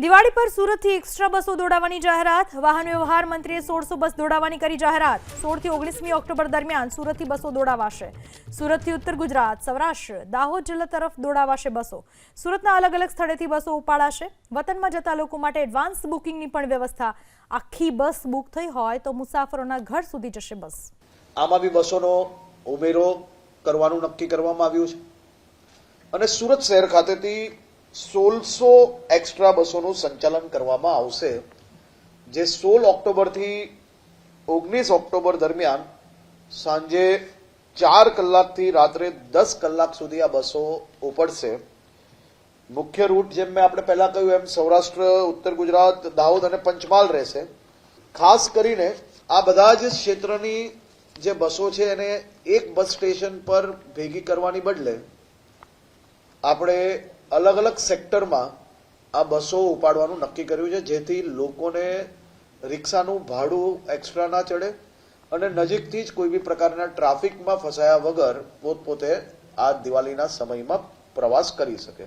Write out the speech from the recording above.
દિવાળી પર સુરતથી એક્સ્ટ્રા બસો દોડાવવાની જાહેરાત. વાહન વ્યવહાર મંત્રીએ 1600 બસ દોડાવવાની કરી જાહેરાત. 16 થી 19મી ઓક્ટોબર દરમિયાન સુરતથી બસો દોડાવાશે. સુરતથી ઉત્તર ગુજરાત, સૌરાષ્ટ્ર, દાહોદ જિલ્લા તરફ દોડાવાશે બસો. સુરતના અલગ અલગ સ્થળેથી બસો ઉપાડાશે. વતનમાં જતા લોકો માટે એડવાન્સ બુકિંગની પણ વ્યવસ્થા. આખી બસ બુક થઈ હોય તો મુસાફરોના ઘર સુધી જશે બસ. આમાં બી બસોનો ઉમેરો કરવાનું નક્કી કરવામાં આવ્યું છે અને સુરત શહેર ખાતેથી 1600 એક્સ્ટ્રા બસોનું સંચાલન કરવામાં આવશે, જે 16 ઓક્ટોબરથી 19 ઓક્ટોબર દરમિયાન સાંજે 4 કલાકથી રાત્રે 10 કલાક સુધી આ બસો ઉપડશે. મુખ્ય રૂટ જેમ મેં આપણે પહેલા કહ્યું એમ સૌરાષ્ટ્ર, ઉત્તર ગુજરાત, દાહોદ અને પંચમહાલ રહેશે. ખાસ કરીને આ બધા જ ક્ષેત્રની જે બસો છે એને એક બસ સ્ટેશન પર ભેગી કરવાની બદલે આપણે અલગ અલગ સેક્ટરમાં આ બસો ઉપાડવાનું નક્કી કર્યું છે, જેથી લોકોને રિક્ષાનું ભાડું એક્સ્ટ્રા ના ચડે અને નજીકથી જ કોઈ બી પ્રકારના ટ્રાફિકમાં ફસાયા વગર પોતપોતે આ દિવાળીના સમયમાં પ્રવાસ કરી શકે.